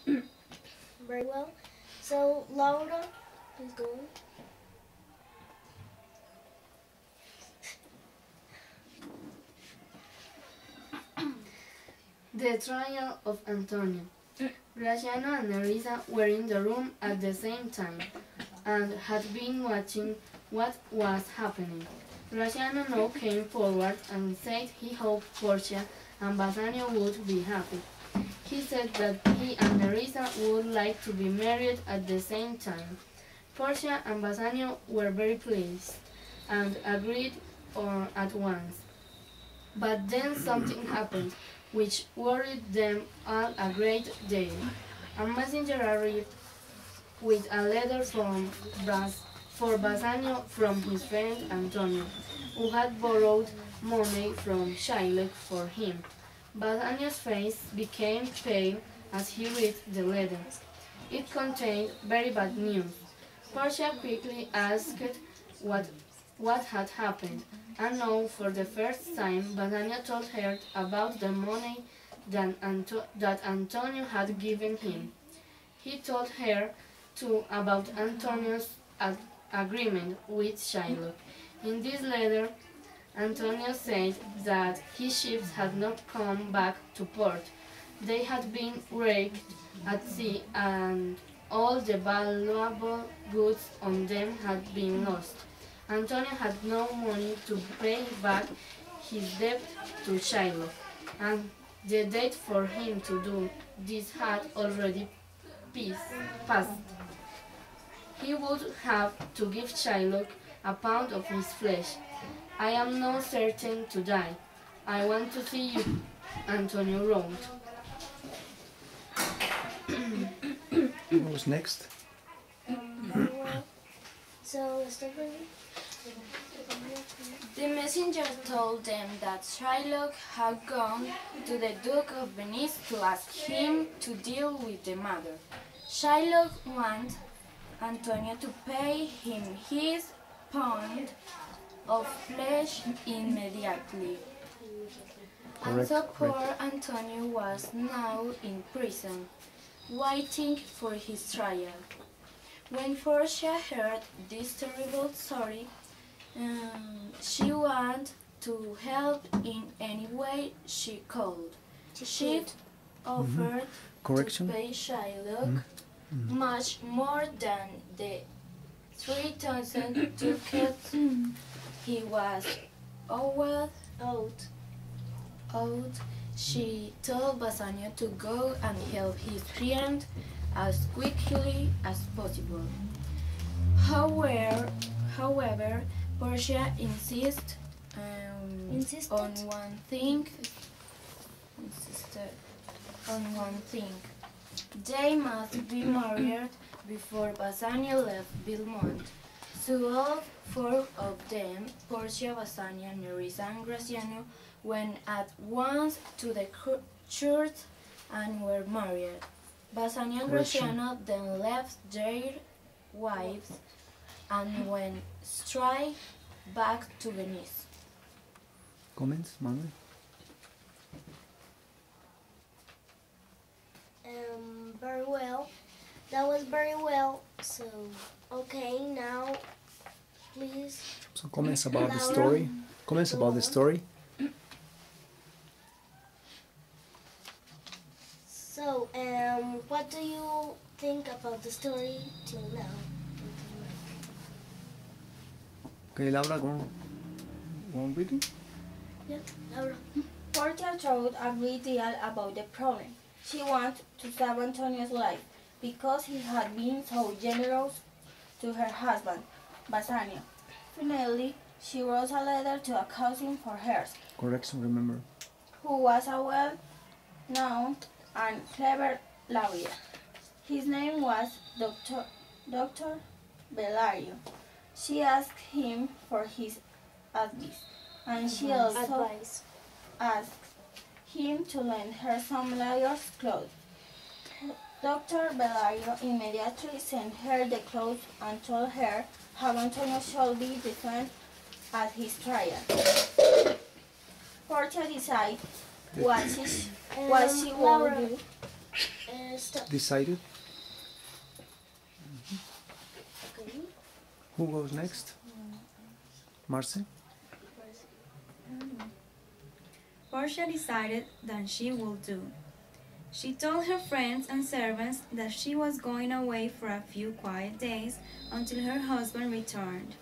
Very well. So, Laura, please go on. The trial of Antonio. Graciano and Nerissa were in the room at the same time and had been watching what was happening. Graciano now came forward and said he hoped Portia and Bassanio would be happy. He said that he and Nerissa would like to be married at the same time. Portia and Bassanio were very pleased and agreed at once. But then something happened which worried them all a great deal. A messenger arrived with a letter for Bassanio from his friend Antonio, who had borrowed money from Shylock for him. Bassanio's face became pale as he read the letter. It contained very bad news. Portia quickly asked what had happened, and now for the first time Bassanio told her about the money that Antonio had given him. He told her too about Antonio's agreement with Shylock. In this letter, Antonio said that his ships had not come back to port. They had been wrecked at sea and all the valuable goods on them had been lost. Antonio had no money to pay back his debt to Shylock, and the date for him to do this had already passed. He would have to give Shylock a pound of his flesh. I am now certain to die. I want to see you, Antonio wrote. What was next? Very well. So, Stephanie? The messenger told them that Shylock had gone to the Duke of Venice to ask him to deal with the matter. Shylock wanted Antonio to pay him his pound of flesh immediately. And so poor Antonio was now in prison, waiting for his trial. When Portia heard this terrible story, she wanted to help in any way she could. She offered to pay Shylock much more than the 3,000 ducats he was owed. She told Bassanio to go and help his friend as quickly as possible. However, Portia insisted on one thing. They must be married before Bassanio left Belmont. So all four of them, Portia, Bassanio, Nerissa, and Graciano, went at once to the church and were married. Bassanio and Graciano then left their wives and went straight back to Venice. Comments, Manuel? Very well. That was very well. So, okay, now, please. Some comments about Laura, the story. Comments about the story. So, what do you think about the story till now? Okay, Laura, go on reading. Yeah, Laura. Portia thought a great deal about the problem. She wanted to save Antonio's life because he had been so generous to her husband, Bassanio. Finally, she wrote a letter to a cousin for hers, Correction, remember. who was a well-known and clever lawyer. His name was Dr. Bellario. She asked him for his advice, and she also asked him to lend her some lawyer's clothes. Dr. Bellario immediately sent her the clothes and told her how Antonio should be defended at his trial. Portia decided what she would do. Stop. decided. Okay. Who goes next? Marce? Portia decided that she would do. She told her friends and servants that she was going away for a few quiet days until her husband returned.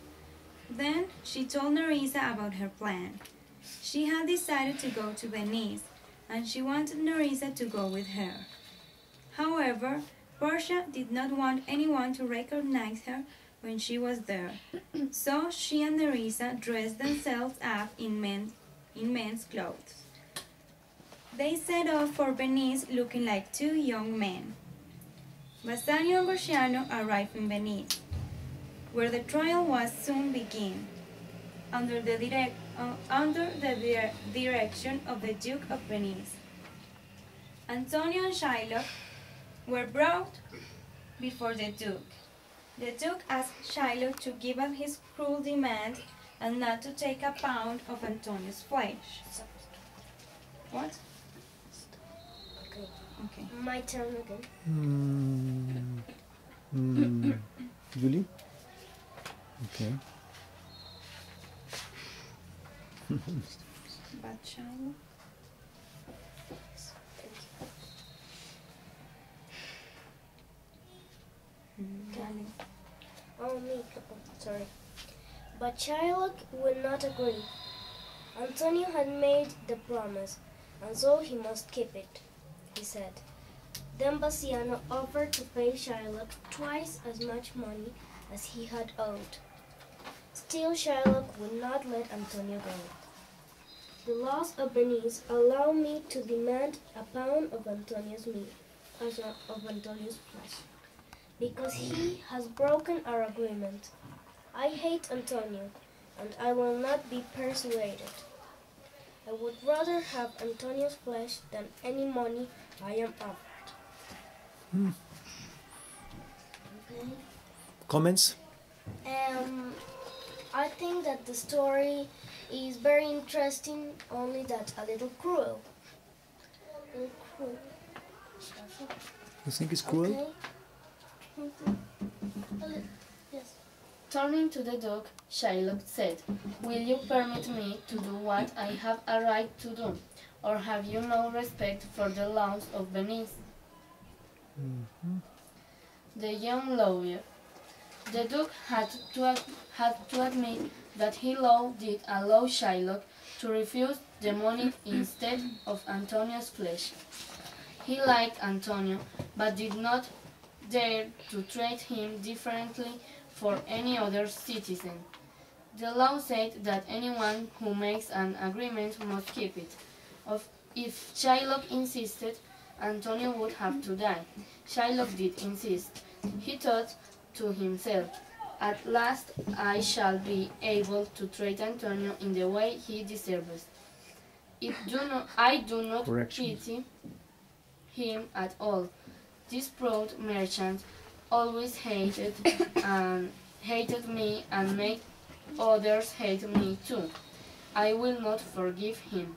Then she told Nerissa about her plan. She had decided to go to Venice, and she wanted Nerissa to go with her. However, Portia did not want anyone to recognize her when she was there, so she and Nerissa dressed themselves up in men's clothes. They set off for Venice looking like two young men. Bassanio and Porciano arrived in Venice, where the trial was soon begin, under the direction of the Duke of Venice. Antonio and Shylock were brought before the Duke. The Duke asked Shylock to give up his cruel demand and not to take a pound of Antonio's flesh. What? Okay. Okay. My turn again. Julie? Okay. But Shylock? Oh, me. Sorry. But Shylock would not agree. Antonio had made the promise, and so he must keep it, he said. Then Bassiano offered to pay Shylock twice as much money as he had owed. Still, Shylock would not let Antonio go. The laws of Venice allow me to demand a pound of Antonio's meat, of Antonio's flesh, because he has broken our agreement. I hate Antonio, and I will not be persuaded. I would rather have Antonio's flesh than any money I am offered. Okay. Comments? I think that the story is very interesting, only that a little cruel. A little cruel. You think it's cruel? Okay. Yes. Turning to the Duke, Shylock said, "Will you permit me to do what I have a right to do, or have you no respect for the laws of Venice?" The young lawyer. The Duke had to admit that his law did allow Shylock to refuse the money instead of Antonio's flesh. He liked Antonio, but did not dare to treat him differently for any other citizen. The law said that anyone who makes an agreement must keep it. If Shylock insisted, Antonio would have to die. Shylock did insist. He thought to himself, "At last I shall be able to treat Antonio in the way he deserves. I do not pity him at all. This proud merchant always hated me and made others hate me too. I will not forgive him."